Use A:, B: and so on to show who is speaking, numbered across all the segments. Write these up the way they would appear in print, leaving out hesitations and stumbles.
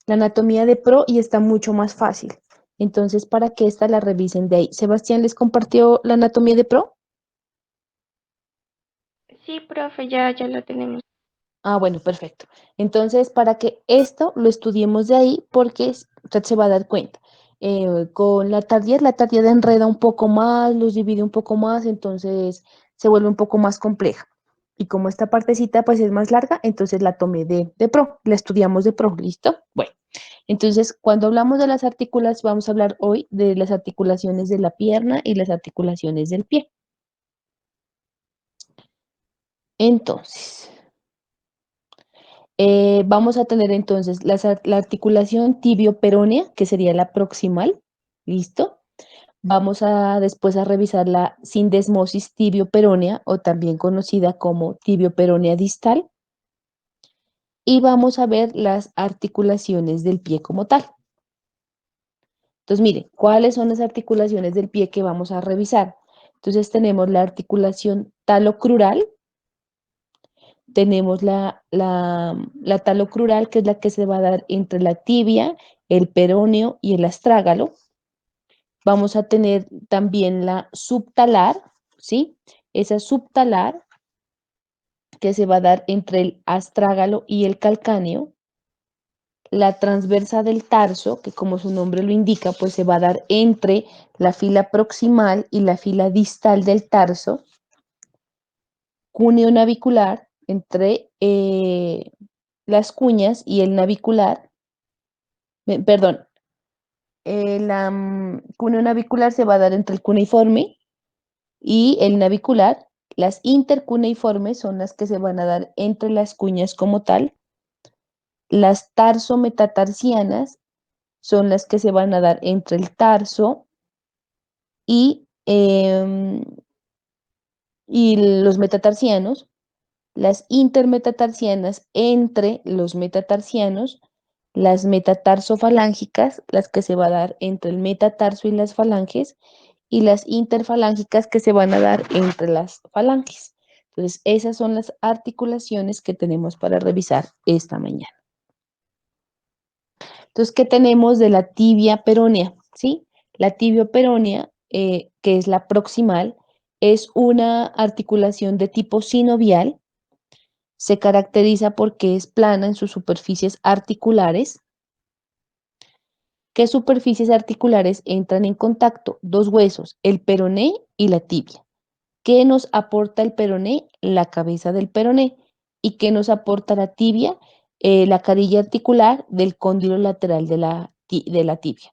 A: la anatomía de pro y está mucho más fácil. Entonces, para que esta la revisen de ahí. Sebastián les compartió la anatomía de pro.
B: Sí, profe, ya lo tenemos.
A: Ah, bueno, perfecto. Entonces, para que esto lo estudiemos de ahí, porque usted se va a dar cuenta. Con la tardía enreda un poco más, los divide un poco más, entonces se vuelve un poco más compleja. Y como esta partecita pues es más larga, entonces la tomé de pro, la estudiamos de pro, ¿listo? Bueno, entonces cuando hablamos de las articulaciones, vamos a hablar hoy de las articulaciones de la pierna y las articulaciones del pie. Entonces, vamos a tener entonces la articulación tibio-peronea, que sería la proximal, ¿listo? Vamos a después a revisar la sindesmosis tibio-peronea, o también conocida como tibio-peronea distal, y vamos a ver las articulaciones del pie como tal. Entonces, miren, ¿cuáles son las articulaciones del pie que vamos a revisar? Entonces, tenemos la articulación talocrural, tenemos la talocrural, que es la que se va a dar entre la tibia, el peroneo y el astrágalo. Vamos a tener también la subtalar, ¿sí? Esa subtalar que se va a dar entre el astrágalo y el calcáneo. La transversa del tarso, que como su nombre lo indica, pues se va a dar entre la fila proximal y la fila distal del tarso. Cúneo navicular, entre las cuñas y el navicular, perdón, cúneo navicular se va a dar entre el cuneiforme y el navicular. Las intercuneiformes son las que se van a dar entre las cuñas como tal. Las tarsometatarsianas son las que se van a dar entre el tarso y los metatarsianos. Las intermetatarsianas entre los metatarsianos, las metatarsofalángicas, las que se va a dar entre el metatarso y las falanges, y las interfalángicas que se van a dar entre las falanges. Entonces, esas son las articulaciones que tenemos para revisar esta mañana. Entonces, ¿qué tenemos de la tibia peronea? ¿Sí? La tibia peronea, que es la proximal, es una articulación de tipo sinovial. Se caracteriza porque es plana en sus superficies articulares. ¿Qué superficies articulares entran en contacto? Dos huesos, el peroné y la tibia. ¿Qué nos aporta el peroné? La cabeza del peroné. ¿Y qué nos aporta la tibia? La carilla articular del cóndilo lateral de la tibia.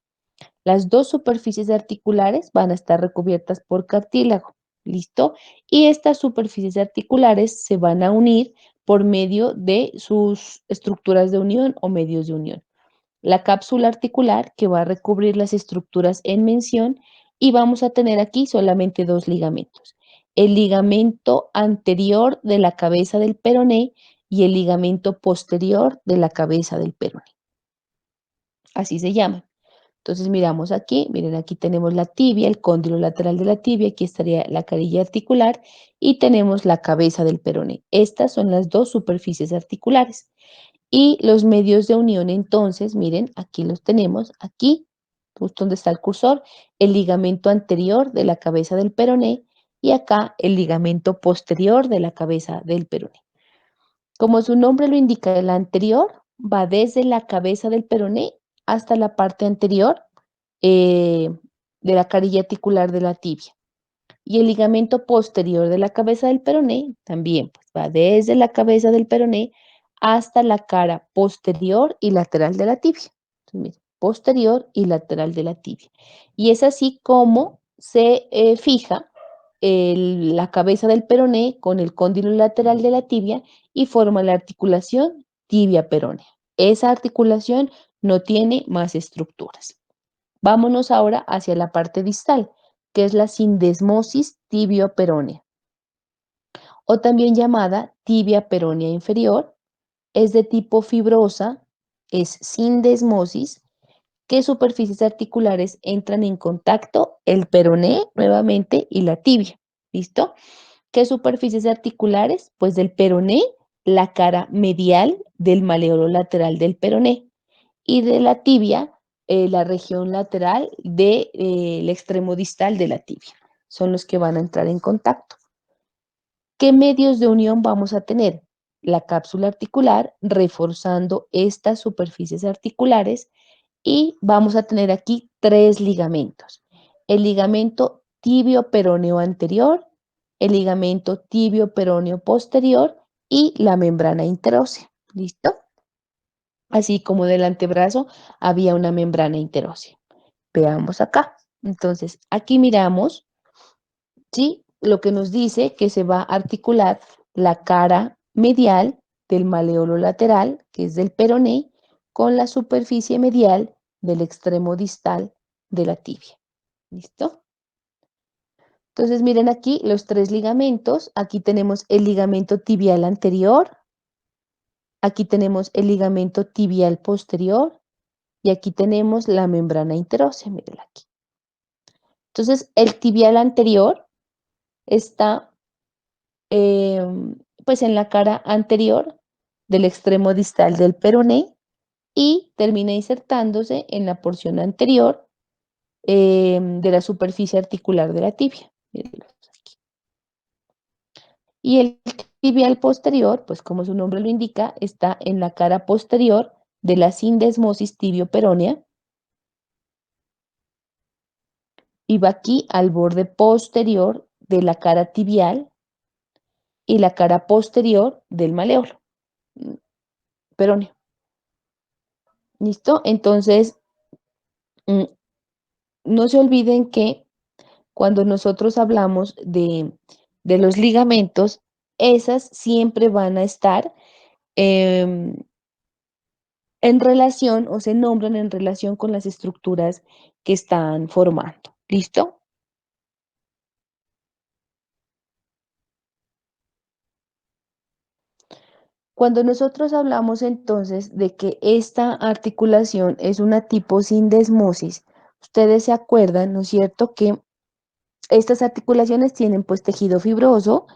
A: Las dos superficies articulares van a estar recubiertas por cartílago. ¿Listo? Y estas superficies articulares se van a unir por medio de sus estructuras de unión o medios de unión. La cápsula articular que va a recubrir las estructuras en mención, y vamos a tener aquí solamente dos ligamentos. El ligamento anterior de la cabeza del peroné y el ligamento posterior de la cabeza del peroné. Así se llaman. Entonces miramos aquí, miren, aquí tenemos la tibia, el cóndilo lateral de la tibia, aquí estaría la carilla articular y tenemos la cabeza del peroné. Estas son las dos superficies articulares. Y los medios de unión, entonces, miren, aquí los tenemos, aquí, justo donde está el cursor, el ligamento anterior de la cabeza del peroné y acá el ligamento posterior de la cabeza del peroné. Como su nombre lo indica, el anterior va desde la cabeza del peroné hasta la parte anterior eh, de la carilla articular de la tibia. Y el ligamento posterior de la cabeza del peroné también pues, va desde la cabeza del peroné hasta la cara posterior y lateral de la tibia. Entonces, mire, posterior y lateral de la tibia. Y es así como se fija la cabeza del peroné con el cóndilo lateral de la tibia y forma la articulación tibia-peronea. Esa articulación no tiene más estructuras. Vámonos ahora hacia la parte distal, que es la sindesmosis tibio-peronea, o también llamada tibia peronea inferior. Es de tipo fibrosa, es sindesmosis. ¿Qué superficies articulares entran en contacto? El peroné nuevamente y la tibia. ¿Listo? ¿Qué superficies articulares? Pues del peroné, la cara medial del maléolo lateral del peroné. y de la tibia, la región lateral del extremo distal de la tibia. Son los que van a entrar en contacto. ¿Qué medios de unión vamos a tener? La cápsula articular reforzando estas superficies articulares y vamos a tener aquí tres ligamentos. El ligamento tibio peroneo anterior, el ligamento tibio peroneo posterior y la membrana interósea. ¿Listo? Así como del antebrazo había una membrana interósea. Veamos acá. Entonces, aquí miramos, ¿sí? Lo que nos dice que se va a articular la cara medial del maleolo lateral, que es del peroné, con la superficie medial del extremo distal de la tibia. ¿Listo? Entonces, miren aquí los tres ligamentos. Aquí tenemos el ligamento tibial anterior, aquí tenemos el ligamento tibial posterior y aquí tenemos la membrana interósea, miren aquí. Entonces, el tibial anterior está pues en la cara anterior del extremo distal del peroné y termina insertándose en la porción anterior de la superficie articular de la tibia. Mírenlos aquí. Y el tibial posterior, pues como su nombre lo indica, está en la cara posterior de la sindesmosis tibio-peronea y va aquí al borde posterior de la cara tibial y la cara posterior del maleolo peroneo. ¿Listo? Entonces, no se olviden que cuando nosotros hablamos de los ligamentos, esas siempre van a estar em, en relación o se nombran en relación con las estructuras que están formando. ¿Listo? Cuando nosotros hablamos entonces de que esta articulación es una tipo sindesmosis, ustedes se acuerdan, ¿no es cierto?, que estas articulaciones tienen pues tejido fibroso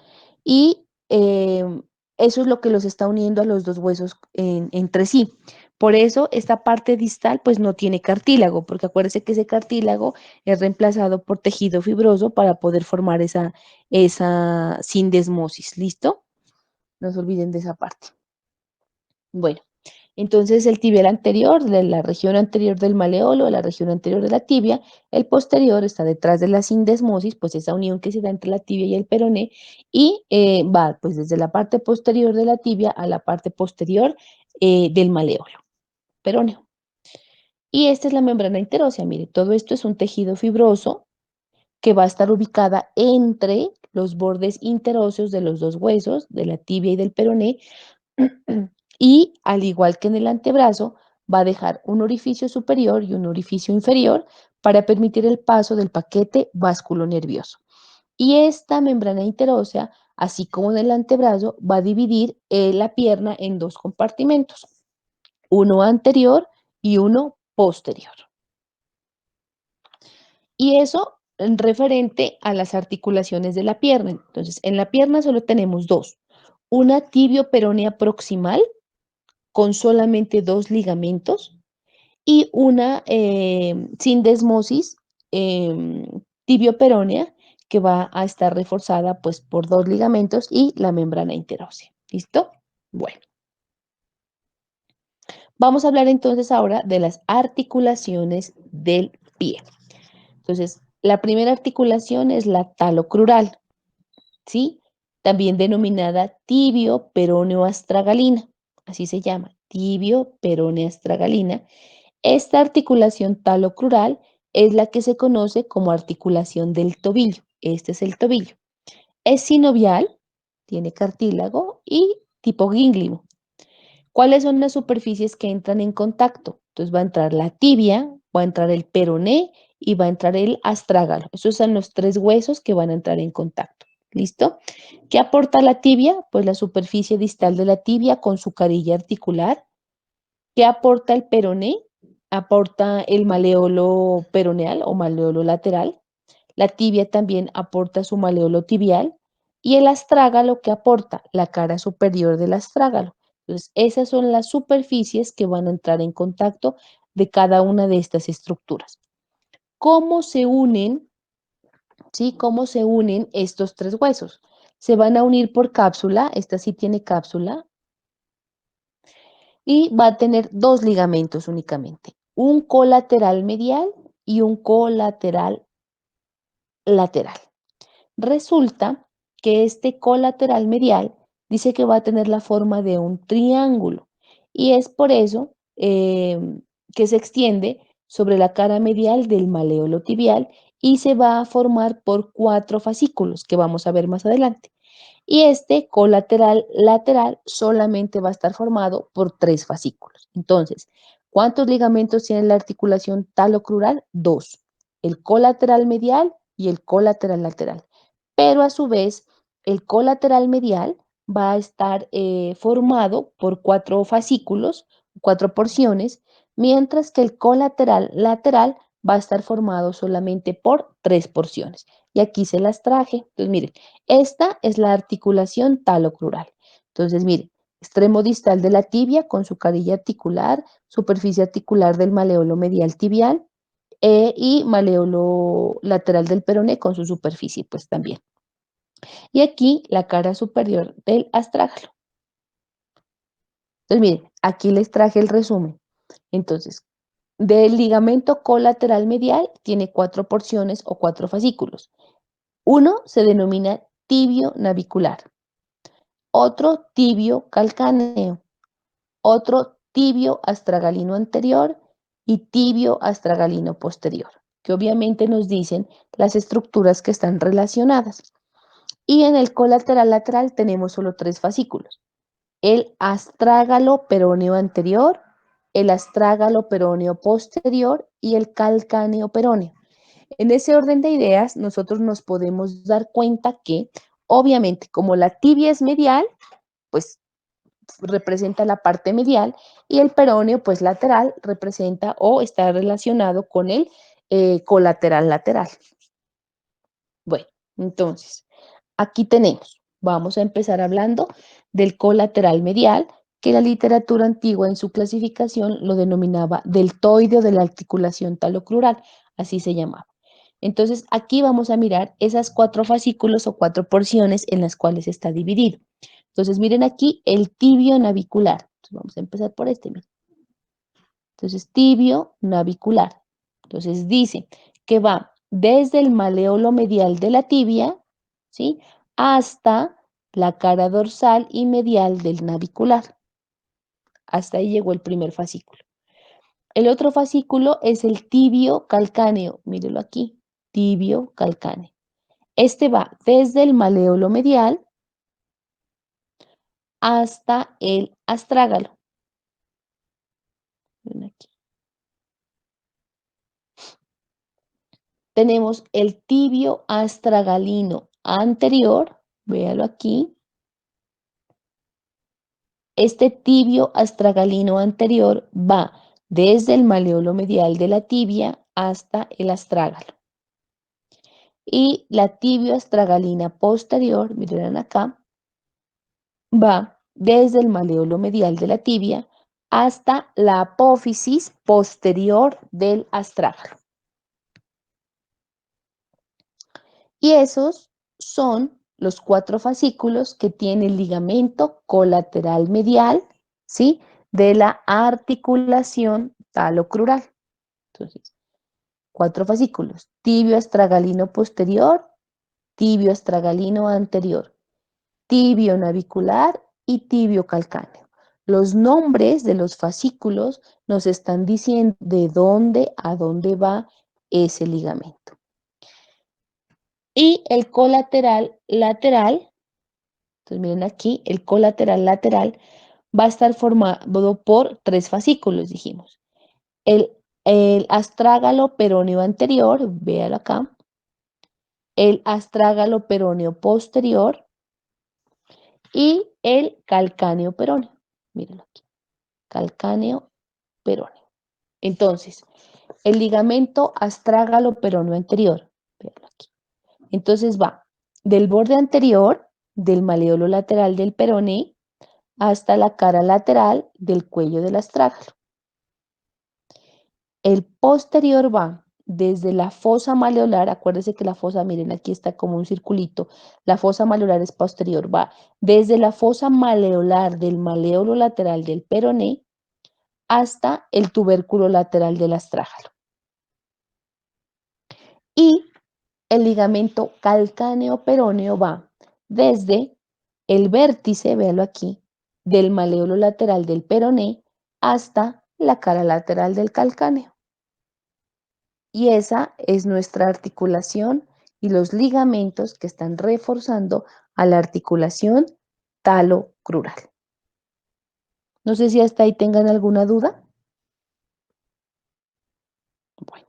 A: y eso es lo que los está uniendo a los dos huesos entre sí. Por eso esta parte distal pues no tiene cartílago, porque acuérdense que ese cartílago es reemplazado por tejido fibroso para poder formar esa sindesmosis. ¿Listo? No se olviden de esa parte. Bueno, entonces el tibial anterior, de la región anterior del maleolo, la región anterior de la tibia, el posterior está detrás de la sindesmosis, pues esa unión que se da entre la tibia y el peroné, y va pues desde la parte posterior de la tibia a la parte posterior del maleolo, peroneo. Y esta es la membrana interósea, mire, todo esto es un tejido fibroso que va a estar ubicada entre los bordes interóseos de los dos huesos, de la tibia y del peroné, y al igual que en el antebrazo, va a dejar un orificio superior y un orificio inferior para permitir el paso del paquete vasculonervioso. Y esta membrana interósea, así como en el antebrazo, va a dividir la pierna en dos compartimentos, uno anterior y uno posterior. Y eso en referente a las articulaciones de la pierna. Entonces, en la pierna solo tenemos dos, una tibio-peronea proximal con solamente dos ligamentos y una sindesmosis tibio-peronea que va a estar reforzada pues por dos ligamentos y la membrana interósea. ¿Listo? Bueno, vamos a hablar entonces ahora de las articulaciones del pie. Entonces, la primera articulación es la talocrural, ¿sí? También denominada tibio peroneo astragalina, así se llama, tibio peroneo astragalina. Esta articulación talocrural es la que se conoce como articulación del tobillo. Este es el tobillo. Es sinovial, tiene cartílago y tipo gínglimo. ¿Cuáles son las superficies que entran en contacto? Entonces va a entrar la tibia, va a entrar el peroné y va a entrar el astrágalo. Esos son los tres huesos que van a entrar en contacto. ¿Listo? ¿Qué aporta la tibia? Pues la superficie distal de la tibia con su carilla articular. ¿Qué aporta el peroné? Aporta el maleolo peroneal o maleolo lateral. La tibia también aporta su maleolo tibial. Y el astrágalo, ¿qué aporta? La cara superior del astrágalo, Entonces, esas son las superficies que van a entrar en contacto de cada una de estas estructuras. ¿Cómo se unen, sí? ¿Cómo se unen estos tres huesos? Se van a unir por cápsula, esta sí tiene cápsula, y va a tener dos ligamentos únicamente, un colateral medial y un colateral lateral. Resulta que este colateral medial dice que va a tener la forma de un triángulo y es por eso que se extiende sobre la cara medial del maléolo tibial y se va a formar por cuatro fascículos que vamos a ver más adelante. Y este colateral lateral solamente va a estar formado por tres fascículos. Entonces, ¿cuántos ligamentos tiene la articulación talocrural? Dos, el colateral medial y el colateral lateral. Pero a su vez, el colateral medial va a estar formado por cuatro fascículos, cuatro porciones, mientras que el colateral lateral va a estar formado solamente por tres porciones. Y aquí se las traje. Entonces, miren, esta es la articulación talocrural. Entonces, mire, extremo distal de la tibia con su carilla articular, superficie articular del maléolo medial tibial y maléolo lateral del peroné con su superficie, pues también. Y aquí la cara superior del astrágalo. Entonces, miren, aquí les traje el resumen. Entonces, del ligamento colateral medial tiene cuatro porciones o cuatro fascículos. Uno se denomina tibio navicular, otro tibio calcáneo, otro tibio astragalino anterior y tibio astragalino posterior, que obviamente nos dicen las estructuras que están relacionadas. Y en el colateral lateral tenemos solo tres fascículos: el astrágalo peroneo anterior, el astrágalo peroneo posterior y el calcáneo peroneo. En ese orden de ideas, nosotros nos podemos dar cuenta que, obviamente, como la tibia es medial, pues representa la parte medial y el peroneo, pues lateral, representa o está relacionado con el colateral lateral. Bueno, entonces, aquí tenemos, vamos a empezar hablando del colateral medial, que la literatura antigua en su clasificación lo denominaba deltoide de la articulación talocrural, así se llamaba. Entonces, aquí vamos a mirar esas cuatro fascículos o cuatro porciones en las cuales está dividido. Entonces, miren aquí el tibio navicular. Entonces, vamos a empezar por este. Miren. Entonces, tibio navicular. Entonces, dice que va desde el maléolo medial de la tibia, ¿sí? Hasta la cara dorsal y medial del navicular. Hasta ahí llegó el primer fascículo. El otro fascículo es el tibio calcáneo. Mírelo aquí, tibio calcáneo. Este va desde el maléolo medial hasta el astrágalo. Ven aquí. Tenemos el tibio astragalino anterior, véalo aquí. Este tibio astragalino anterior va desde el maléolo medial de la tibia hasta el astrágalo. Y la tibio astragalina posterior, miren acá, va desde el maléolo medial de la tibia hasta la apófisis posterior del astrágalo. Y esos son los cuatro fascículos que tiene el ligamento colateral medial, ¿sí? De la articulación talocrural. Entonces, cuatro fascículos: tibio astragalino posterior, tibio astragalino anterior, tibio navicular y tibio calcáneo. Los nombres de los fascículos nos están diciendo de dónde a dónde va ese ligamento. Y el colateral lateral, entonces miren aquí, el colateral lateral va a estar formado por tres fascículos, dijimos. El, el astrágalo peroneo anterior, véalo acá, el astrágalo peroneo posterior y el calcáneo peroneo. Mírenlo aquí, calcáneo peroneo. Entonces, el ligamento astrágalo peroneo anterior, véalo aquí. Entonces va del borde anterior del maléolo lateral del peroné, hasta la cara lateral del cuello del astrágalo. El posterior va desde la fosa maleolar, acuérdense que la fosa, miren, aquí está como un circulito, la fosa maleolar es posterior, va desde la fosa maleolar del maleolo lateral del peroné hasta el tubérculo lateral del astrágalo. Y el ligamento calcáneo peróneo va desde el vértice, véalo aquí, del maleolo lateral del peroné hasta la cara lateral del calcáneo. Y esa es nuestra articulación y los ligamentos que están reforzando a la articulación talocrural. No sé si hasta ahí tengan alguna duda. Bueno,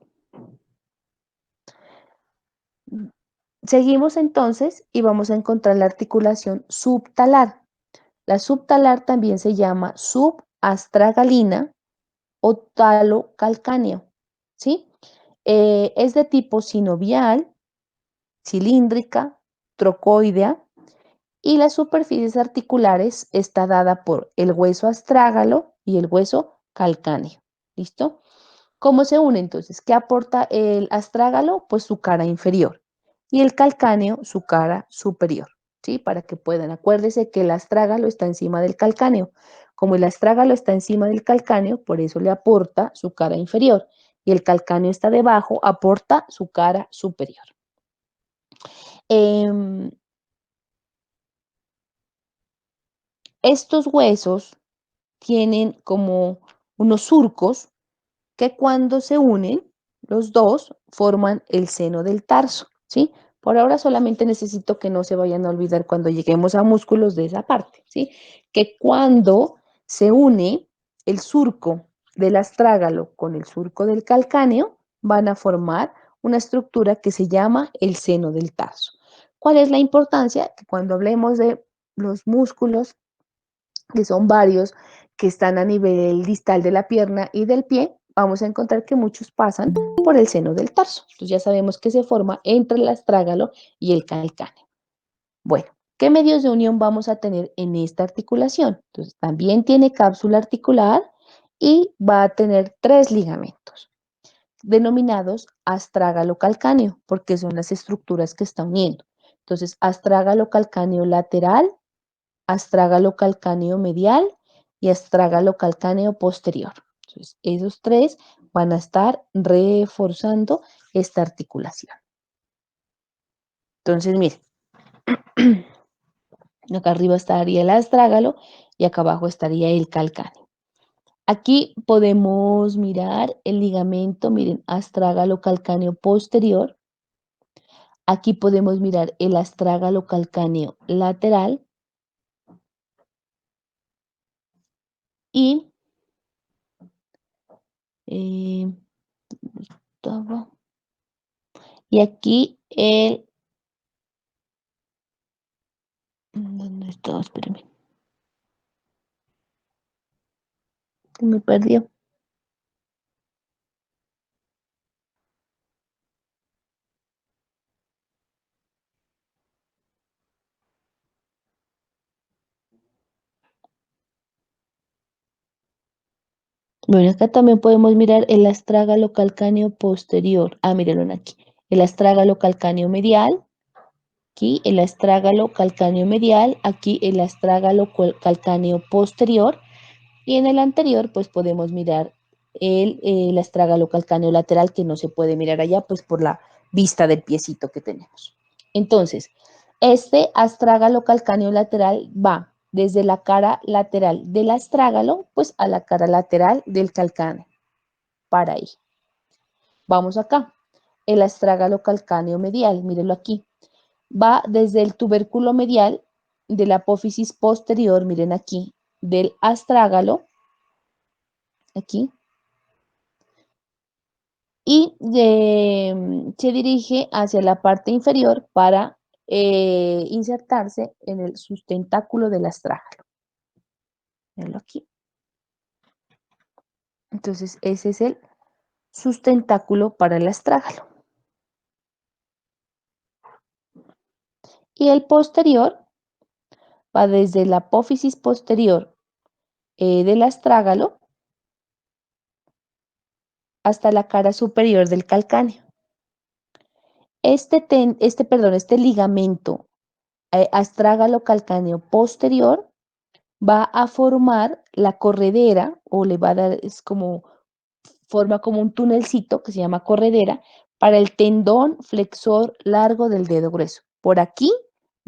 A: seguimos entonces y vamos a encontrar la articulación subtalar. La subtalar también se llama subastragalina o talocalcáneo, ¿sí? Es de tipo sinovial, cilíndrica, trocoidea y las superficies articulares está dada por el hueso astrágalo y el hueso calcáneo. ¿Listo? ¿Cómo se une entonces? ¿Qué aporta el astrágalo? Pues su cara inferior y el calcáneo su cara superior. ¿Sí? Para que puedan. Acuérdese que el astrágalo está encima del calcáneo. Como el astrágalo está encima del calcáneo, por eso le aporta su cara inferior. Y el calcáneo está debajo, aporta su cara superior. Estos huesos tienen como unos surcos que cuando se unen, los dos forman el seno del tarso, ¿sí? Por ahora solamente necesito que no se vayan a olvidar cuando lleguemos a músculos de esa parte, ¿sí? Que cuando se une el surco del astrágalo con el surco del calcáneo, van a formar una estructura que se llama el seno del tarso. ¿Cuál es la importancia? Que cuando hablemos de los músculos que son varios, que están a nivel distal de la pierna y del pie, vamos a encontrar que muchos pasan por el seno del tarso. Entonces ya sabemos que se forma entre el astrágalo y el calcáneo. Bueno, ¿qué medios de unión vamos a tener en esta articulación? Entonces también tiene cápsula articular y va a tener 3 ligamentos denominados astrágalo calcáneo, porque son las estructuras que está uniendo. Entonces, astrágalo calcáneo lateral, astrágalo calcáneo medial y astrágalo calcáneo posterior. Entonces, esos 3 van a estar reforzando esta articulación. Entonces, miren, acá arriba estaría el astrágalo y acá abajo estaría el calcáneo. Aquí podemos mirar el ligamento, miren, astrágalo calcáneo posterior. Aquí podemos mirar el astrágalo calcáneo lateral y eh, y aquí ¿dónde está? Espérame. Se me perdió. Bueno, acá también podemos mirar el astrágalo calcáneo posterior. Ah, mírenlo aquí. El astrágalo calcáneo medial. Aquí el astrágalo calcáneo medial. Aquí el astrágalo calcáneo posterior. Y en el anterior, pues podemos mirar el astrágalo calcáneo lateral, que no se puede mirar allá, pues por la vista del piecito que tenemos. Entonces, este astrágalo calcáneo lateral va desde la cara lateral del astrágalo, pues a la cara lateral del calcáneo, para ahí. Vamos acá. El astrágalo calcáneo medial, mírenlo aquí. Va desde el tubérculo medial de la apófisis posterior, miren aquí, del astrágalo, aquí, y se dirige hacia la parte inferior para insertarse en el sustentáculo del astrágalo. Mírenlo aquí. Entonces, ese es el sustentáculo para el astrágalo. Y el posterior va desde la apófisis posterior del astrágalo hasta la cara superior del calcáneo. Este ligamento astrágalo calcáneo posterior va a formar la corredera o le va a dar, forma como un tunelcito que se llama corredera para el tendón flexor largo del dedo grueso. Por aquí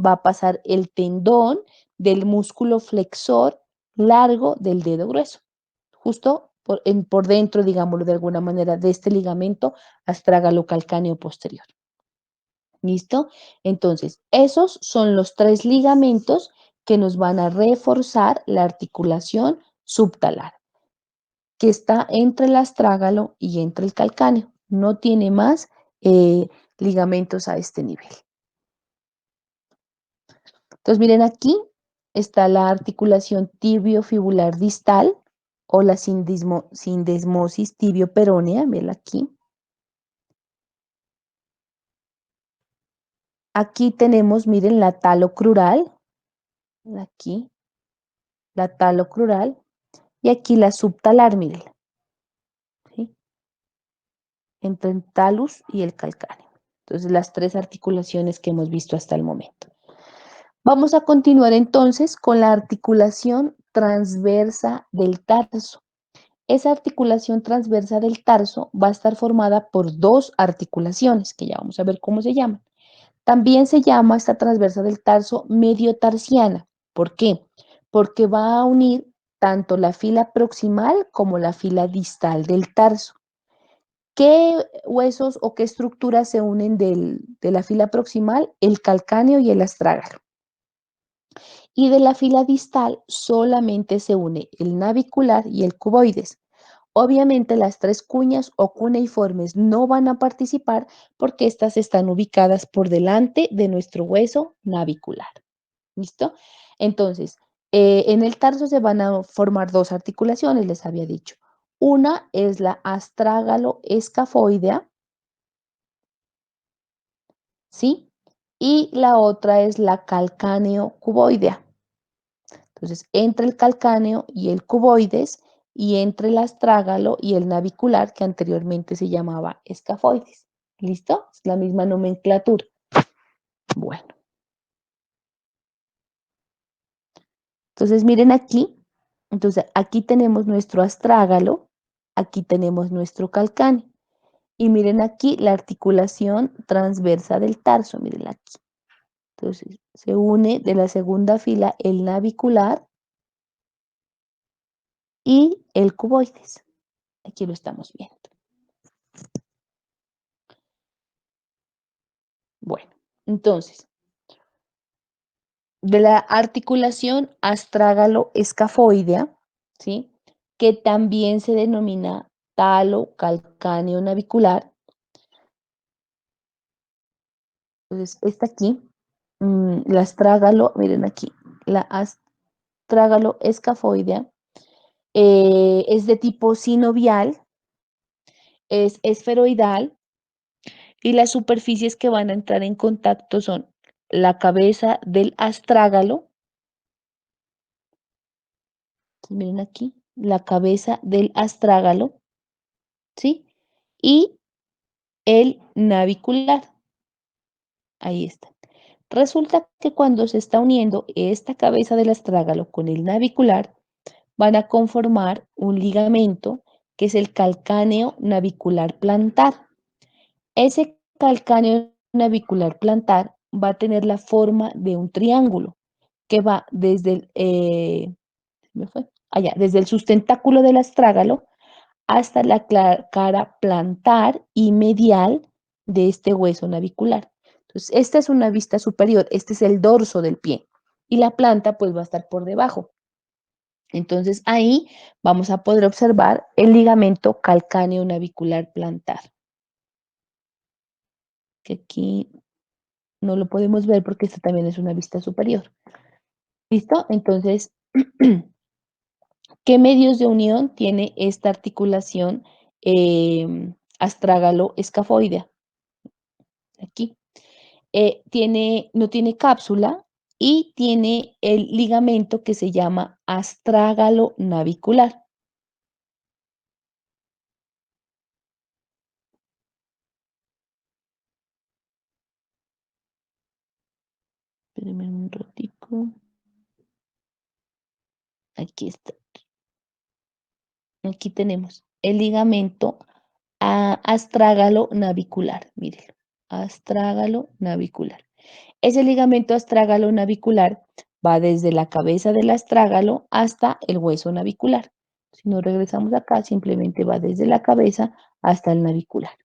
A: va a pasar el tendón del músculo flexor largo del dedo grueso, justo por dentro, digámoslo de alguna manera, de este ligamento astrágalo calcáneo posterior. ¿Listo? Entonces, esos son los 3 ligamentos que nos van a reforzar la articulación subtalar, que está entre el astrágalo y entre el calcáneo. No tiene más ligamentos a este nivel. Entonces, miren aquí está la articulación tibiofibular distal o la sindesmosis tibioperonea, miren aquí. Aquí tenemos, miren, la talocrural, aquí, la talocrural, y aquí la subtalar, miren, ¿sí? Entre el talus y el calcáneo. Entonces, las 3 articulaciones que hemos visto hasta el momento. Vamos a continuar entonces con la articulación transversa del tarso. Esa articulación transversa del tarso va a estar formada por 2 articulaciones, que ya vamos a ver cómo se llaman. También se llama esta transversa del tarso mediotarsiana. ¿Por qué? Porque va a unir tanto la fila proximal como la fila distal del tarso. ¿Qué huesos o qué estructuras se unen de la fila proximal? El calcáneo y el astrágalo. Y de la fila distal solamente se une el navicular y el cuboides. Obviamente las 3 cuñas o cuneiformes no van a participar porque estas están ubicadas por delante de nuestro hueso navicular. ¿Listo? Entonces, en el tarso se van a formar 2 articulaciones, les había dicho. Una es la astrágalo escafoidea, ¿sí? Y la otra es la calcáneo cuboidea. Entonces, entre el calcáneo y el cuboides y entre el astrágalo y el navicular, que anteriormente se llamaba escafoides. ¿Listo? Es la misma nomenclatura. Bueno, entonces miren aquí. Entonces, aquí tenemos nuestro astrágalo, aquí tenemos nuestro calcáneo. Y miren aquí la articulación transversa del tarso, miren aquí. Entonces, se une de la segunda fila el navicular y el cuboides. Aquí lo estamos viendo. Bueno, entonces, de la articulación astrágalo-escafoidea, ¿sí? Que también se denomina talo calcáneo navicular. Entonces, esta aquí, la astrágalo, miren aquí, la astrágalo escafoidea es de tipo sinovial, es esferoidal y las superficies que van a entrar en contacto son la cabeza del astrágalo, miren aquí, la cabeza del astrágalo, ¿sí? Y el navicular, ahí está. Resulta que cuando se está uniendo esta cabeza del astrágalo con el navicular, van a conformar un ligamento que es el calcáneo navicular plantar. Ese calcáneo navicular plantar va a tener la forma de un triángulo que va desde el sustentáculo del astrágalo hasta la cara plantar y medial de este hueso navicular. Entonces, esta es una vista superior, este es el dorso del pie y la planta pues va a estar por debajo. Entonces, ahí vamos a poder observar el ligamento calcáneo navicular plantar, que aquí no lo podemos ver porque esta también es una vista superior. ¿Listo? Entonces, ¿qué medios de unión tiene esta articulación astrágalo-escafoidea? Aquí. No tiene cápsula y tiene el ligamento que se llama astrágalo navicular. Espérenme un ratico. Aquí está. Aquí tenemos el ligamento astrágalo navicular. Mírenlo. Astrágalo navicular. Ese ligamento astrágalo navicular va desde la cabeza del astrágalo hasta el hueso navicular. Si nos regresamos acá, simplemente va desde la cabeza hasta el navicular.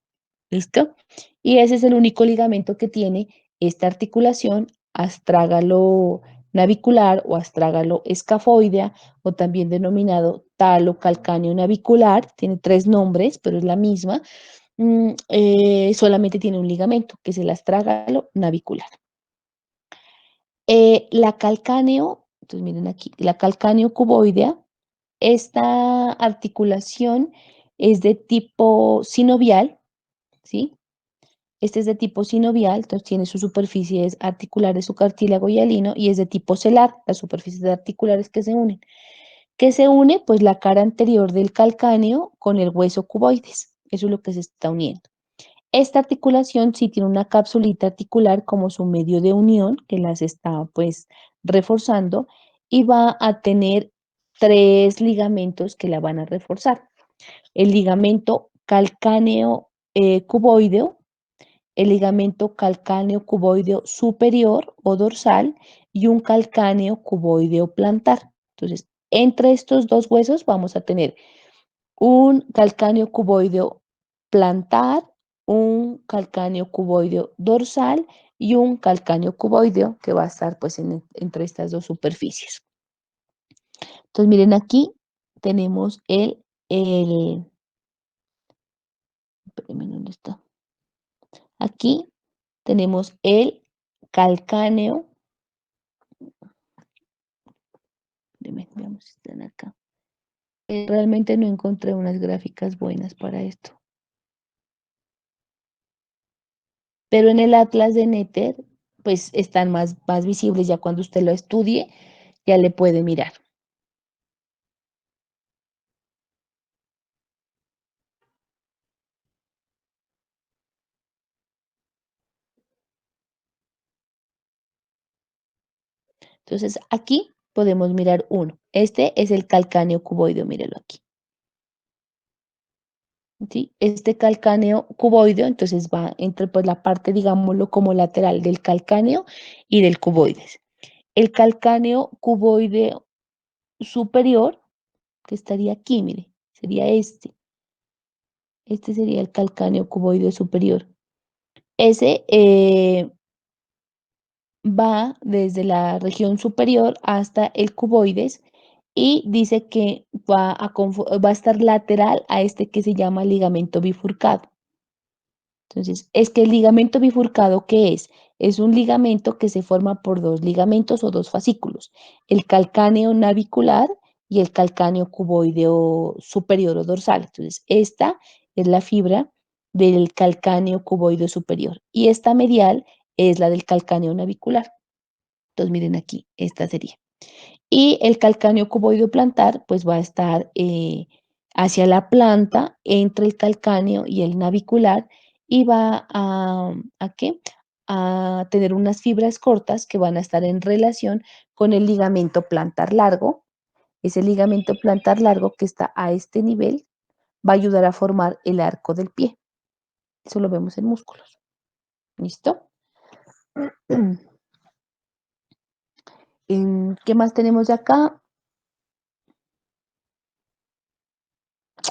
A: ¿Listo? Y ese es el único ligamento que tiene esta articulación astrágalo navicular o astrágalo escafoidea o también denominado talo calcáneo navicular. Tiene tres nombres, pero es la misma. Solamente tiene un ligamento, que es el astrágalo navicular. La calcáneo, entonces miren aquí, la calcáneo cuboidea, esta articulación es de tipo sinovial, ¿sí? Este es de tipo sinovial, entonces tiene sus superficies articulares, su cartílago hialino, y es de tipo celar, las superficies articulares que se unen. ¿Qué se une? Pues la cara anterior del calcáneo con el hueso cuboides. Eso es lo que se está uniendo. Esta articulación sí tiene una capsulita articular como su medio de unión, que las está pues reforzando, y va a tener tres ligamentos que la van a reforzar. El ligamento calcáneo cuboideo, el ligamento calcáneo cuboideo superior o dorsal y un calcáneo cuboideo plantar. Entonces, entre estos dos huesos vamos a tener un calcáneo cuboideo plantar, un calcáneo cuboideo dorsal y un calcáneo cuboideo que va a estar pues entre estas dos superficies. Entonces, miren aquí tenemos espérenme, ¿dónde está? Aquí tenemos el calcáneo. Veamos si están acá. Realmente no encontré unas gráficas buenas para esto. Pero en el atlas de Néter, pues están más visibles. Ya cuando usted lo estudie, ya le puede mirar. Entonces aquí podemos mirar uno. Este es el calcáneo cuboideo, míralo aquí. ¿Sí? Este calcáneo cuboideo, entonces va entre pues, la parte, digámoslo, como lateral del calcáneo y del cuboides. El calcáneo cuboideo superior, que estaría aquí, mire, sería este. Este sería el calcáneo cuboideo superior. Ese va desde la región superior hasta el cuboides y dice que va a estar lateral a este que se llama ligamento bifurcado. Entonces, es que el ligamento bifurcado, ¿qué es? Es un ligamento que se forma por dos ligamentos o dos fascículos, el calcáneo navicular y el calcáneo cuboideo superior o dorsal. Entonces, esta es la fibra del calcáneo cuboideo superior y esta medial es la del calcáneo navicular. Entonces, miren aquí, esta sería. Y el calcáneo cuboideo plantar, pues va a estar hacia la planta, entre el calcáneo y el navicular, y va ¿a qué? A tener unas fibras cortas que van a estar en relación con el ligamento plantar largo. Ese ligamento plantar largo que está a este nivel va a ayudar a formar el arco del pie. Eso lo vemos en músculos. ¿Listo? ¿Qué más tenemos de acá?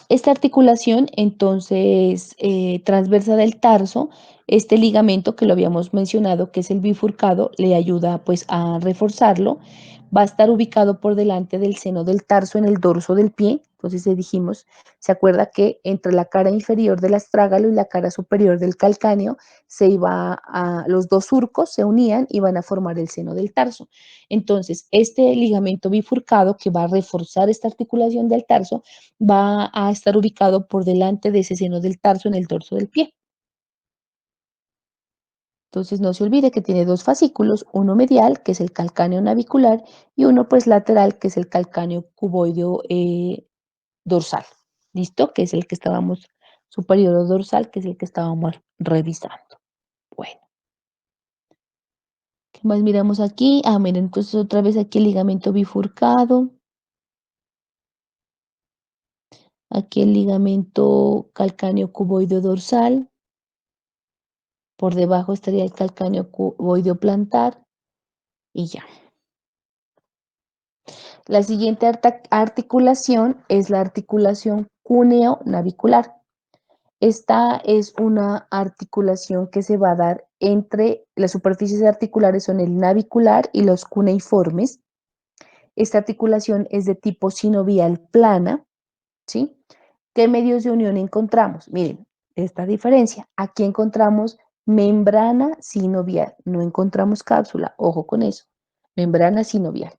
A: Esta articulación, entonces, transversa del tarso, este ligamento que lo habíamos mencionado, que es el bifurcado, le ayuda pues a reforzarlo. Va a estar ubicado por delante del seno del tarso en el dorso del pie. Entonces dijimos, se acuerda que entre la cara inferior del astrágalo y la cara superior del calcáneo los dos surcos se unían y van a formar el seno del tarso. Entonces, este ligamento bifurcado que va a reforzar esta articulación del tarso va a estar ubicado por delante de ese seno del tarso en el dorso del pie. Entonces no se olvide que tiene dos fascículos, uno medial, que es el calcáneo navicular, y uno pues lateral, que es el calcáneo cuboideo dorsal. ¿Listo? Que es el que estábamos, superior o dorsal, que es el que estábamos revisando. Bueno, ¿qué más miramos aquí? Ah, miren, entonces otra vez aquí el ligamento bifurcado. Aquí el ligamento calcáneo cuboideo dorsal. Por debajo estaría el calcáneo cuboideo plantar y ya. La siguiente articulación es la articulación cúneo-navicular. Esta es una articulación que se va a dar entre las superficies articulares, son el navicular y los cuneiformes. Esta articulación es de tipo sinovial plana, ¿sí? ¿Qué medios de unión encontramos? Miren, esta diferencia. Aquí encontramos membrana sinovial, no encontramos cápsula, ojo con eso, membrana sinovial.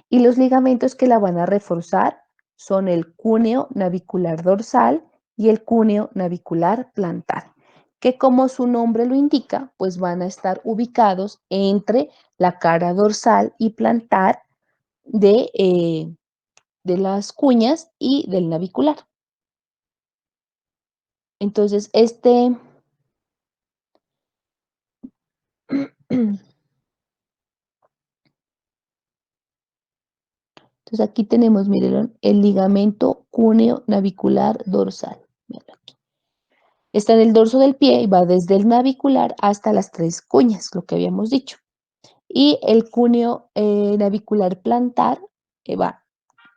A: Y los ligamentos que la van a reforzar son el cúneo navicular dorsal y el cúneo navicular plantar, que como su nombre lo indica, pues van a estar ubicados entre la cara dorsal y plantar de las cuñas y del navicular. Entonces, entonces aquí tenemos, miren, el ligamento cúneo navicular dorsal. Miren aquí. Está en el dorso del pie y va desde el navicular hasta las tres cuñas, lo que habíamos dicho. Y el cúneo navicular plantar va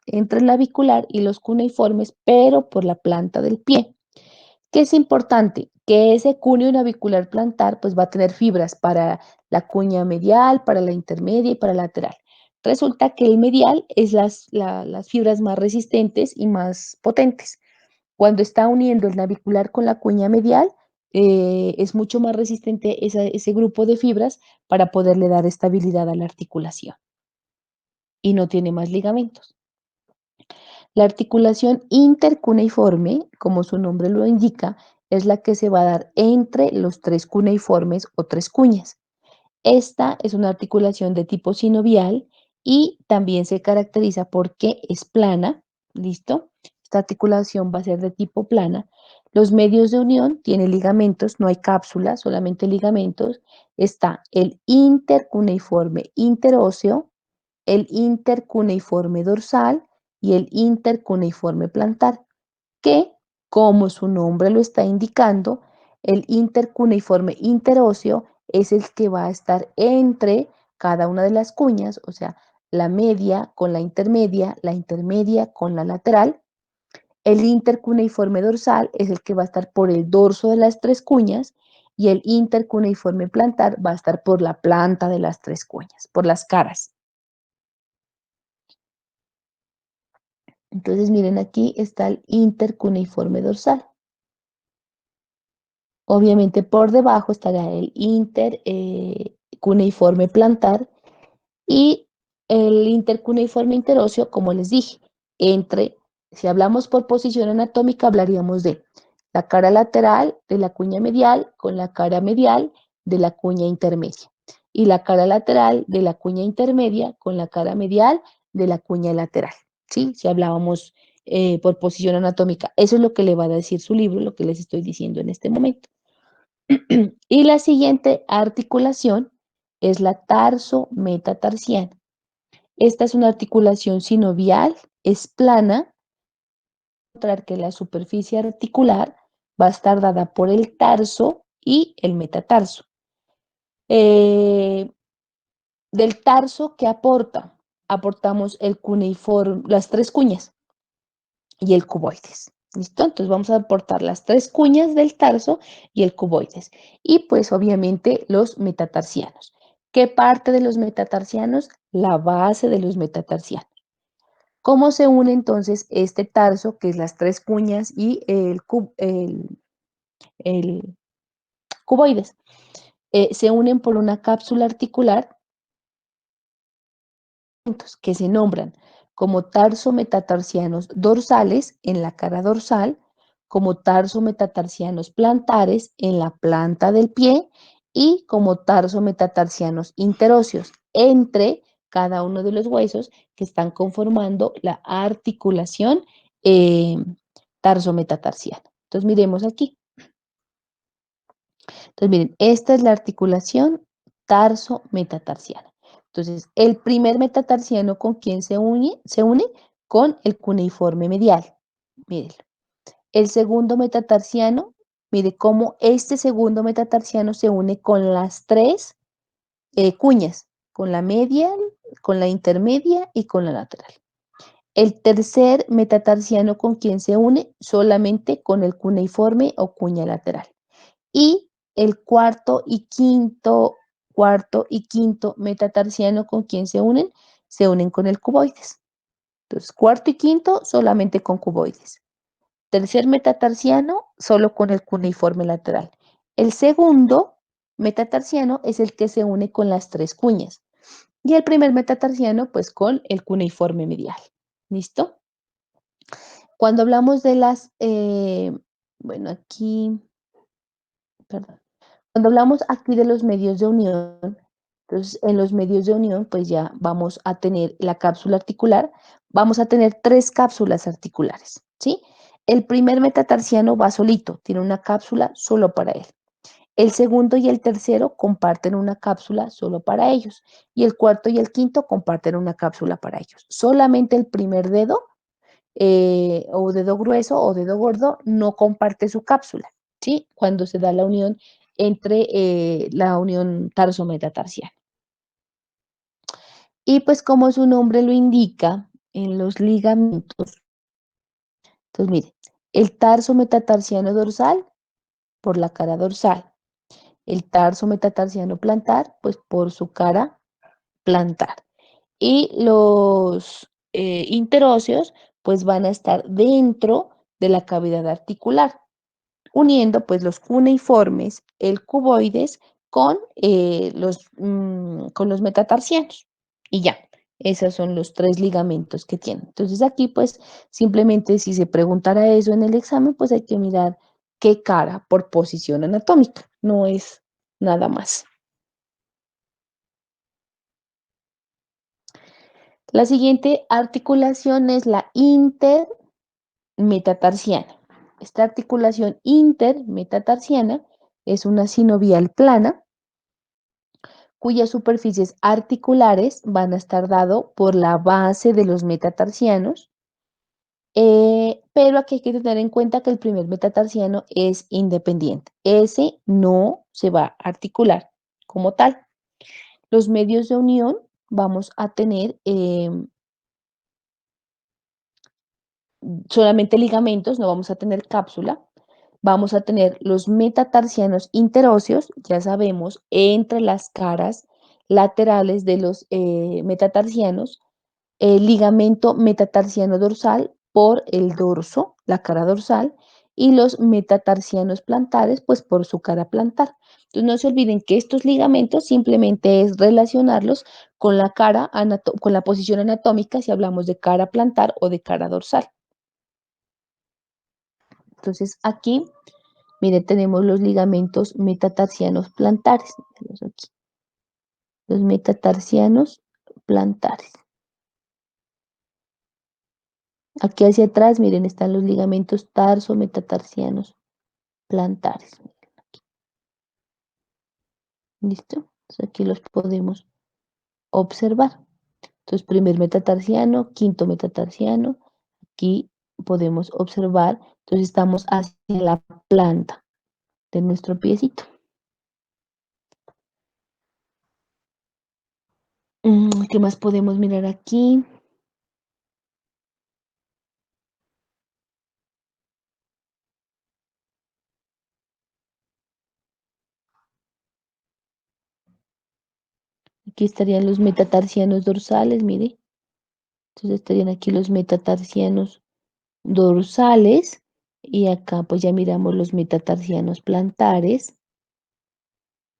A: entre el navicular y los cuneiformes, pero por la planta del pie. ¿Qué es importante? Que ese cúneo navicular plantar pues va a tener fibras para la cuña medial, para la intermedia y para la lateral. Resulta que el medial es las fibras más resistentes y más potentes. Cuando está uniendo el navicular con la cuña medial, es mucho más resistente ese grupo de fibras para poderle dar estabilidad a la articulación y no tiene más ligamentos. La articulación intercuneiforme, como su nombre lo indica, es la que se va a dar entre los tres cuneiformes o tres cuñas. Esta es una articulación de tipo sinovial y también se caracteriza porque es plana, ¿listo? Esta articulación va a ser de tipo plana. Los medios de unión tienen ligamentos, no hay cápsula, solamente ligamentos. Está el intercuneiforme interóseo, el intercuneiforme dorsal y el intercuneiforme plantar, que, como su nombre lo está indicando, el intercuneiforme interóseo es el que va a estar entre cada una de las cuñas, o sea, la media con la intermedia con la lateral. El intercuneiforme dorsal es el que va a estar por el dorso de las tres cuñas y el intercuneiforme plantar va a estar por la planta de las tres cuñas, por las caras. Entonces, miren, aquí está el intercuneiforme dorsal. Obviamente por debajo estará el intercuneiforme plantar y el intercuneiforme interóseo, como les dije, si hablamos por posición anatómica, hablaríamos de la cara lateral de la cuña medial con la cara medial de la cuña intermedia y la cara lateral de la cuña intermedia con la cara medial de la cuña lateral, ¿sí? Si hablábamos por posición anatómica. Eso es lo que le va a decir su libro, lo que les estoy diciendo en este momento. Y la siguiente articulación es la tarso-metatarsiana. Esta es una articulación sinovial, es plana, encontrar que la superficie articular va a estar dada por el tarso y el metatarso. Del tarso, ¿qué aporta? Aportamos el cuneiforme, las tres cuñas y el cuboides. ¿Listo? Entonces vamos a aportar las tres cuñas del tarso y el cuboides. Y pues obviamente los metatarsianos. ¿Qué parte de los metatarsianos? La base de los metatarsianos. ¿Cómo se une entonces este tarso, que es las tres cuñas y el cuboides? Se unen por una cápsula articular que se nombran como tarso metatarsianos dorsales en la cara dorsal, como tarso-metatarsianos plantares en la planta del pie y como tarso-metatarsianos interóseos entre cada uno de los huesos que están conformando la articulación eh, tarso-metatarsiana. Entonces, miremos aquí. Entonces, miren, esta es la articulación tarso-metatarsiana. Entonces, el primer metatarsiano con quien se une con el cuneiforme medial. Miren, el segundo metatarsiano, mire cómo este segundo metatarsiano se une con las tres cuñas, con la medial, con la intermedia y con la lateral. El tercer metatarsiano con quien se une solamente con el cuneiforme o cuña lateral. Y el cuarto y quinto metatarsiano con quien se unen con el cuboides. Entonces, cuarto y quinto solamente con cuboides. Tercer metatarsiano solo con el cuneiforme lateral. El segundo metatarsiano es el que se une con las tres cuñas. Y el primer metatarsiano, pues con el cuneiforme medial. ¿Listo? Cuando hablamos de bueno, aquí, perdón. Cuando hablamos aquí de los medios de unión, entonces en los medios de unión, pues ya vamos a tener la cápsula articular, vamos a tener tres cápsulas articulares, ¿sí? El primer metatarsiano va solito, tiene una cápsula solo para él. El segundo y el tercero comparten una cápsula solo para ellos. Y el cuarto y el quinto comparten una cápsula para ellos. Solamente el primer dedo o dedo grueso o dedo gordo no comparte su cápsula, ¿sí? Cuando se da la unión entre la unión tarso-metatarsiana. Y pues como su nombre lo indica, en los ligamentos, entonces mire, el tarso metatarsiano dorsal por la cara dorsal, el tarso metatarsiano plantar, pues por su cara plantar. Y los interóseos, pues van a estar dentro de la cavidad articular, uniendo pues los cuneiformes, el cuboides, con los metatarsianos. Y ya, esos son los tres ligamentos que tienen. Entonces aquí pues simplemente si se preguntara eso en el examen, pues hay que mirar qué cara por posición anatómica, no es nada más. La siguiente articulación es la intermetatarsiana. Esta articulación intermetatarsiana es una sinovial plana cuyas superficies articulares van a estar dado por la base de los metatarsianos, pero aquí hay que tener en cuenta que el primer metatarsiano es independiente. Ese no se va a articular como tal. Los medios de unión vamos a tener solamente ligamentos, no vamos a tener cápsula. Vamos a tener los metatarsianos interóseos, ya sabemos, entre las caras laterales de los metatarsianos, el ligamento metatarsiano dorsal por el dorso, la cara dorsal, y los metatarsianos plantares, pues por su cara plantar. Entonces no se olviden que estos ligamentos simplemente es relacionarlos con la cara, con la posición anatómica si hablamos de cara plantar o de cara dorsal. Entonces aquí, mire, tenemos los ligamentos metatarsianos plantares. Aquí, los metatarsianos plantares. Aquí hacia atrás, miren, están los ligamentos tarso-metatarsianos plantares. ¿Listo? Entonces aquí los podemos observar. Entonces, primer metatarsiano, quinto metatarsiano. Aquí podemos observar. Entonces, estamos hacia la planta de nuestro piecito. ¿Qué más podemos mirar aquí? Aquí estarían los metatarsianos dorsales, mire. Entonces estarían aquí los metatarsianos dorsales y acá pues ya miramos los metatarsianos plantares.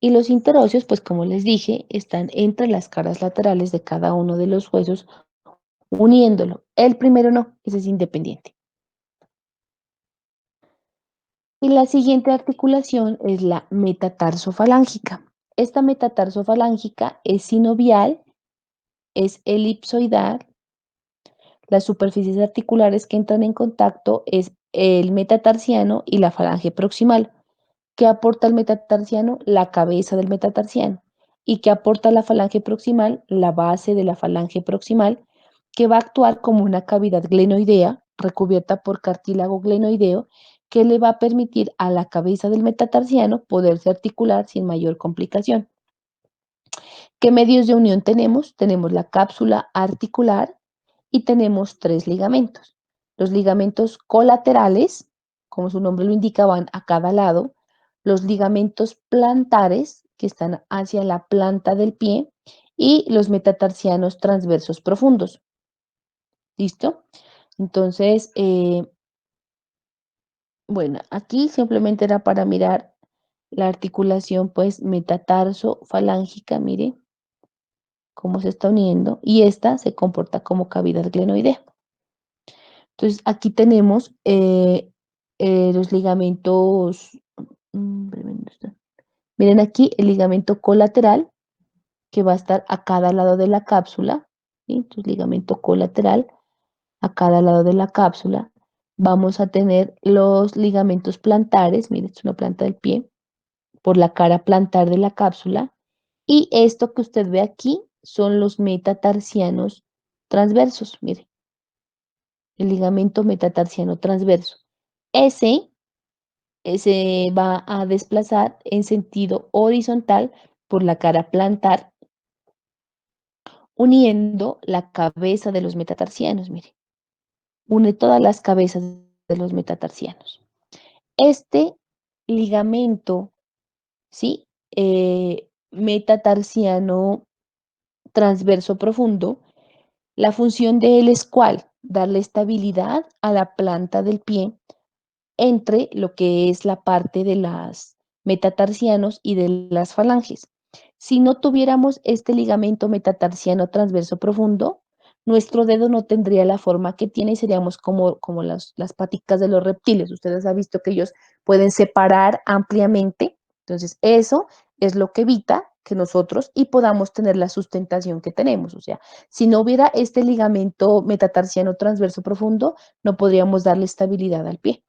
A: Y los interóseos, pues como les dije, están entre las caras laterales de cada uno de los huesos, uniéndolo. El primero no, ese es independiente. Y la siguiente articulación es la metatarsofalangica. Esta metatarsofalangica es sinovial, es elipsoidal. Las superficies articulares que entran en contacto es el metatarsiano y la falange proximal. ¿Qué aporta el metatarsiano? La cabeza del metatarsiano. ¿Y qué aporta la falange proximal? La base de la falange proximal, que va a actuar como una cavidad glenoidea recubierta por cartílago glenoideo, que le va a permitir a la cabeza del metatarsiano poderse articular sin mayor complicación. ¿Qué medios de unión tenemos? Tenemos la cápsula articular y tenemos tres ligamentos. Los ligamentos colaterales, como su nombre lo indica, van a cada lado. Los ligamentos plantares, que están hacia la planta del pie, y los metatarsianos transversos profundos. ¿Listo? Entonces, bueno, aquí simplemente era para mirar la articulación, pues, metatarso-falángica, mire cómo se está uniendo, y esta se comporta como cavidad glenoidea. Entonces, aquí tenemos los ligamentos, miren aquí el ligamento colateral, que va a estar a cada lado de la cápsula, ¿sí? Entonces, ligamento colateral a cada lado de la cápsula. Vamos a tener los ligamentos plantares, miren, es una planta del pie, por la cara plantar de la cápsula. Y esto que usted ve aquí son los metatarsianos transversos, mire, el ligamento metatarsiano transverso. Ese se va a desplazar en sentido horizontal por la cara plantar, uniendo la cabeza de los metatarsianos, mire, une todas las cabezas de los metatarsianos. Este ligamento, ¿sí? Metatarsiano transverso profundo, la función de él es ¿cuál? Darle estabilidad a la planta del pie entre lo que es la parte de las metatarsianos y de las falanges. Si no tuviéramos este ligamento metatarsiano transverso profundo, nuestro dedo no tendría la forma que tiene y seríamos como las paticas de los reptiles. Ustedes han visto que ellos pueden separar ampliamente. Entonces, eso es lo que evita que nosotros y podamos tener la sustentación que tenemos. O sea, si no hubiera este ligamento metatarsiano transverso profundo, no podríamos darle estabilidad al pie.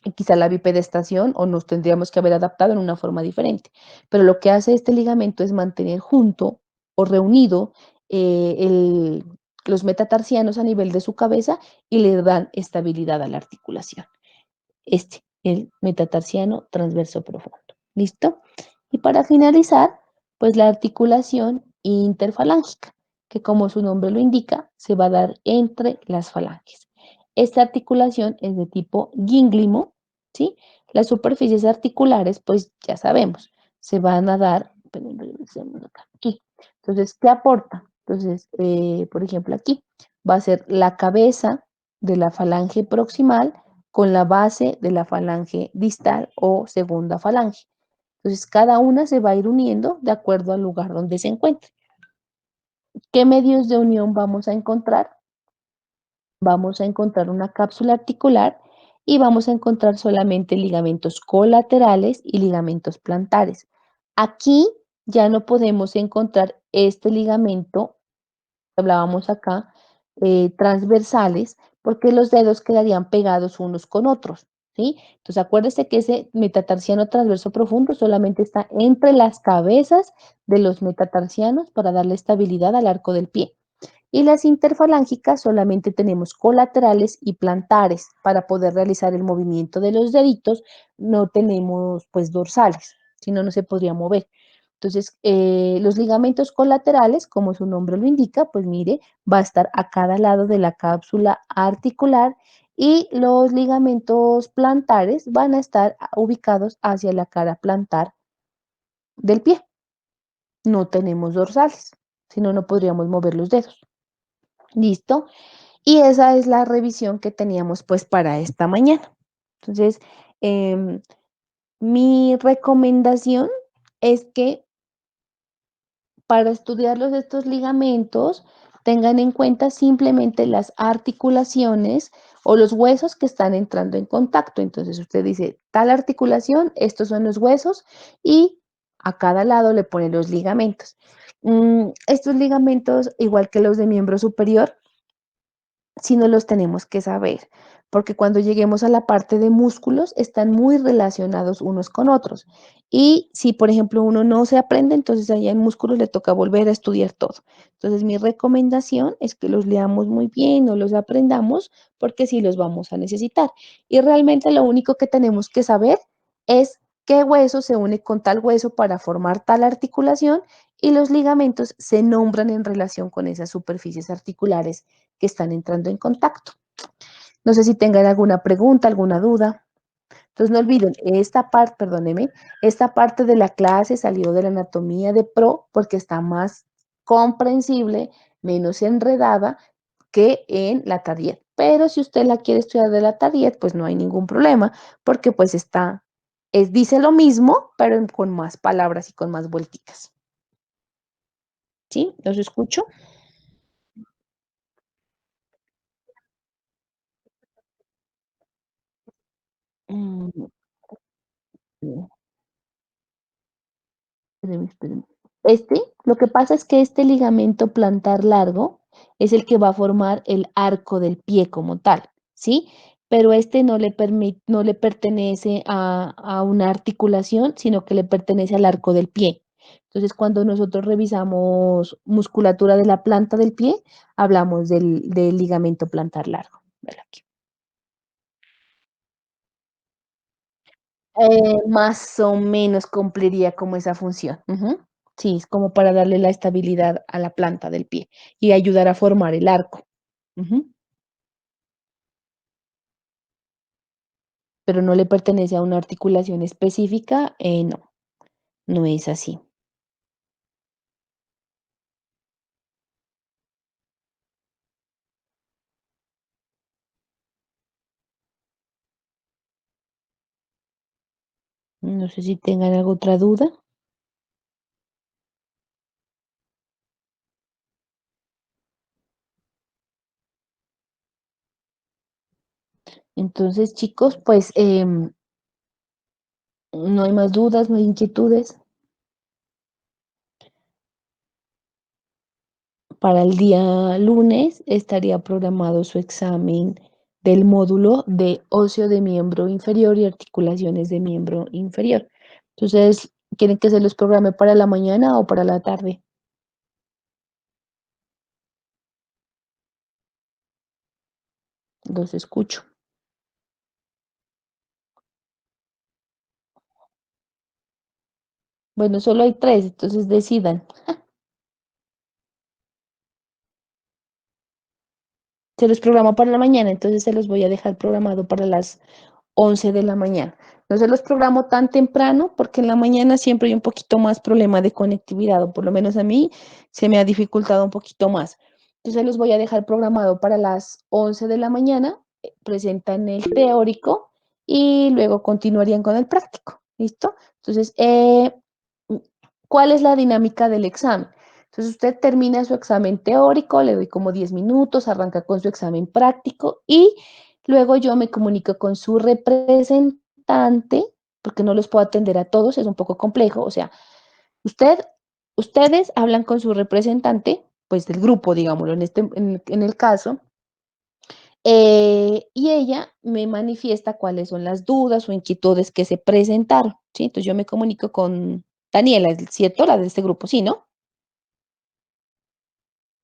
A: Y quizá la bipedestación o nos tendríamos que haber adaptado en una forma diferente. Pero lo que hace este ligamento es mantener junto o reunido los metatarsianos a nivel de su cabeza y le dan estabilidad a la articulación. El metatarsiano transverso profundo. ¿Listo? Y para finalizar, pues la articulación interfalángica, que como su nombre lo indica, se va a dar entre las falanges. Esta articulación es de tipo gínglimo, ¿sí? Las superficies articulares, pues ya sabemos, se van a dar, aquí. Entonces, ¿qué aporta? Entonces, por ejemplo, aquí va a ser la cabeza de la falange proximal con la base de la falange distal o segunda falange. Entonces, cada una se va a ir uniendo de acuerdo al lugar donde se encuentre. ¿Qué medios de unión vamos a encontrar? Vamos a encontrar una cápsula articular y vamos a encontrar solamente ligamentos colaterales y ligamentos plantares. Aquí ya no podemos encontrar este ligamento, hablábamos acá, transversales, porque los dedos quedarían pegados unos con otros, ¿sí? Entonces acuérdese que ese metatarsiano transverso profundo solamente está entre las cabezas de los metatarsianos para darle estabilidad al arco del pie. Y las interfalángicas solamente tenemos colaterales y plantares para poder realizar el movimiento de los deditos, no tenemos pues dorsales, si no, no se podría mover. Entonces, los ligamentos colaterales, como su nombre lo indica, pues mire, va a estar a cada lado de la cápsula articular y los ligamentos plantares van a estar ubicados hacia la cara plantar del pie. No tenemos dorsales, si no, no podríamos mover los dedos. ¿Listo? Y esa es la revisión que teníamos pues para esta mañana. Entonces, em, mi recomendación es que para estudiarlos estos ligamentos, tengan en cuenta simplemente las articulaciones o los huesos que están entrando en contacto. Entonces usted dice, tal articulación, estos son los huesos y a cada lado le pone los ligamentos. Estos ligamentos, igual que los de miembro superior, sí no los tenemos que saber, porque cuando lleguemos a la parte de músculos están muy relacionados unos con otros. Y si, por ejemplo, uno no se aprende, entonces allá en músculos le toca volver a estudiar todo. Entonces, mi recomendación es que los leamos muy bien, no los aprendamos, porque sí los vamos a necesitar. Y realmente lo único que tenemos que saber es qué hueso se une con tal hueso para formar tal articulación y los ligamentos se nombran en relación con esas superficies articulares que están entrando en contacto. No sé si tengan alguna pregunta, alguna duda. Entonces no olviden, esta parte, perdóneme, esta parte de la clase salió de la anatomía de pro porque está más comprensible, menos enredada que en la Tariet. Pero si usted la quiere estudiar de la Tariet, pues no hay ningún problema, porque pues dice lo mismo, pero con más palabras y con más vuelticas. ¿Sí? ¿Los escucho? Mm, espéreme, espéreme. Lo que pasa es que este ligamento plantar largo es el que va a formar el arco del pie como tal, ¿sí? Pero este no le pertenece a una articulación, sino que le pertenece al arco del pie. Entonces, cuando nosotros revisamos musculatura de la planta del pie, hablamos del ligamento plantar largo. Vela aquí. Más o menos cumpliría como esa función. Ujú. Sí, es como para darle la estabilidad a la planta del pie y ayudar a formar el arco. Ujú. Pero no le pertenece a una articulación específica, no, no es así. No sé si tengan alguna otra duda. Entonces, chicos, pues no hay más dudas, no hay inquietudes. Para el día lunes estaría programado su examen del módulo de óseo de miembro inferior y articulaciones de miembro inferior. Entonces, ¿quieren que se los programe para la mañana o para la tarde? Los escucho. Bueno, solo hay tres, entonces decidan. Se los programa para la mañana, entonces se los voy a dejar programado para las 11 de la mañana. No se los programo tan temprano porque en la mañana siempre hay un poquito más problema de conectividad, o por lo menos a mí se me ha dificultado un poquito más. Entonces los voy a dejar programado para las 11 de la mañana, presentan el teórico y luego continuarían con el práctico. ¿Listo? Entonces, ¿cuál es la dinámica del examen? Entonces usted termina su examen teórico, le doy como 10 minutos, arranca con su examen práctico y luego yo me comunico con su representante, porque no los puedo atender a todos, es un poco complejo. O sea, usted, ustedes hablan con su representante, pues del grupo, digámoslo, en el caso, y ella me manifiesta cuáles son las dudas o inquietudes que se presentaron, ¿sí? Entonces yo me comunico con Daniela, ¿cierto? La de este grupo, sí, ¿no?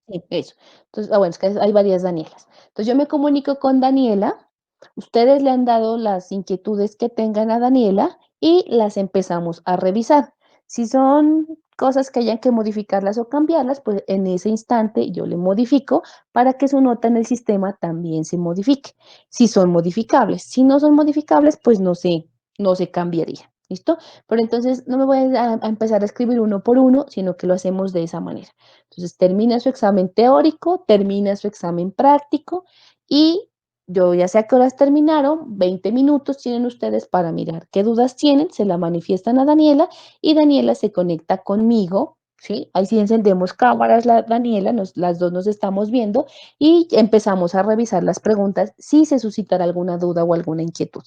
A: Sí, eso. Entonces, bueno, es que hay varias Danielas. Entonces, yo me comunico con Daniela, ustedes le han dado las inquietudes que tengan a Daniela y las empezamos a revisar. Si son cosas que hayan que modificarlas o cambiarlas, pues en ese instante yo le modifico para que su nota en el sistema también se modifique. Si son modificables, si no son modificables, pues no se cambiaría. ¿Listo? Pero entonces no me voy a empezar a escribir uno por uno, sino que lo hacemos de esa manera. Entonces termina su examen teórico, termina su examen práctico y yo ya sé a qué horas terminaron, 20 minutos tienen ustedes para mirar qué dudas tienen, se la manifiestan a Daniela y Daniela se conecta conmigo ¿sí? Ahí sí encendemos cámaras, la Daniela, las dos nos estamos viendo y empezamos a revisar las preguntas si se suscitará alguna duda o alguna inquietud.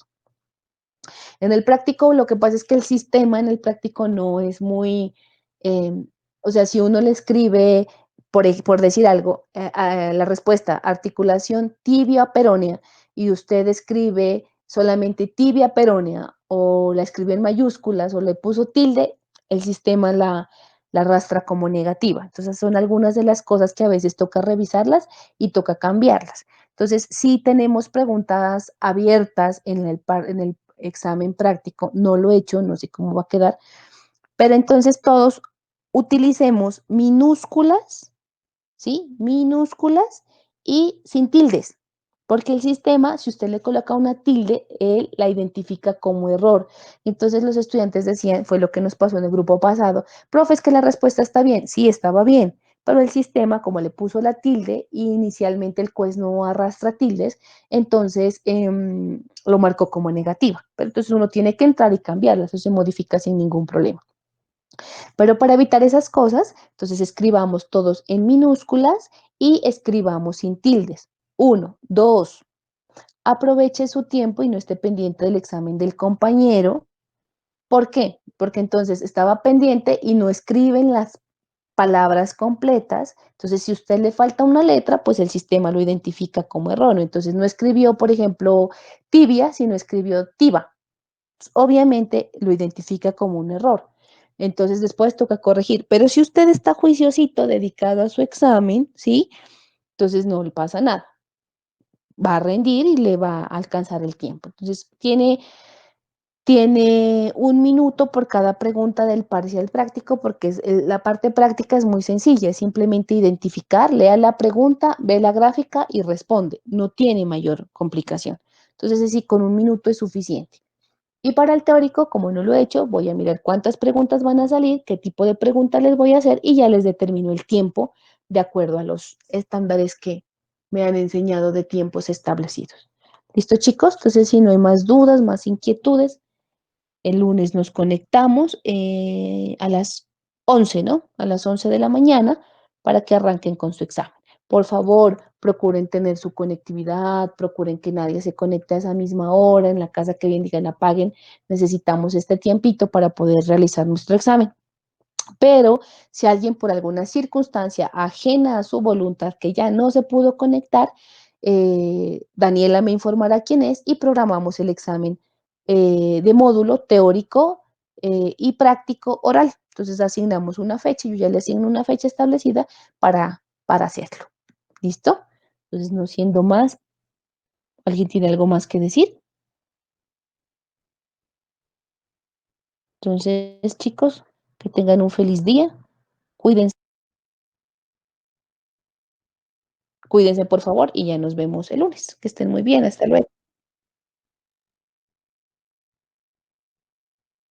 A: En el práctico, lo que pasa es que el sistema en el práctico no es muy, eh, o sea, si uno le escribe, por decir algo, a la respuesta, articulación tibia peronea, y usted escribe solamente tibia peronea, o la escribe en mayúsculas, o le puso tilde, el sistema la arrastra como negativa. Entonces, son algunas de las cosas que a veces toca revisarlas y toca cambiarlas. Entonces, si tenemos preguntas abiertas en el examen práctico, no lo he hecho, no sé cómo va a quedar, pero entonces todos utilicemos minúsculas, ¿sí? Minúsculas y sin tildes, porque el sistema, si usted le coloca una tilde, él la identifica como error. Entonces los estudiantes decían, fue lo que nos pasó en el grupo pasado, profe, es que la respuesta está bien, sí, estaba bien, pero el sistema, como le puso la tilde, y inicialmente el quiz no arrastra tildes, entonces lo marcó como negativa. Pero entonces uno tiene que entrar y cambiarlo, eso se modifica sin ningún problema. Pero para evitar esas cosas, entonces escribamos todos en minúsculas y escribamos sin tildes. Uno, dos, aproveche su tiempo y no esté pendiente del examen del compañero. ¿Por qué? Porque entonces estaba pendiente y no escriben las palabras completas. Entonces, si a usted le falta una letra, pues el sistema lo identifica como erróneo. Entonces, no escribió, por ejemplo, tibia, sino escribió tiba. Obviamente lo identifica como un error. Entonces después toca corregir. Pero si usted está juiciosito, dedicado a su examen, ¿sí? Entonces no le pasa nada. Va a rendir y le va a alcanzar el tiempo. Entonces tiene un minuto por cada pregunta del parcial práctico porque la parte práctica es muy sencilla, es simplemente identificar, lea la pregunta, ve la gráfica y responde. No tiene mayor complicación. Entonces, así con un minuto es suficiente. Y para el teórico, como no lo he hecho, voy a mirar cuántas preguntas van a salir, qué tipo de preguntas les voy a hacer y ya les determino el tiempo de acuerdo a los estándares que me han enseñado de tiempos establecidos. ¿Listo, chicos? Entonces, si no hay más dudas, más inquietudes, el lunes nos conectamos a las 11, ¿no? A las 11 de la mañana para que arranquen con su examen. Por favor, procuren tener su conectividad, procuren que nadie se conecte a esa misma hora, en la casa que bien digan apaguen, necesitamos este tiempito para poder realizar nuestro examen. Pero si alguien por alguna circunstancia ajena a su voluntad que ya no se pudo conectar, Daniela me informará quién es y programamos el examen de módulo teórico y práctico oral. Entonces asignamos una fecha, yo ya le asigno una fecha establecida para hacerlo. ¿Listo? Entonces, no siendo más, ¿alguien tiene algo más que decir? Entonces, chicos, que tengan un feliz día. Cuídense, cuídense por favor y ya nos vemos el lunes. Que estén muy bien. Hasta luego.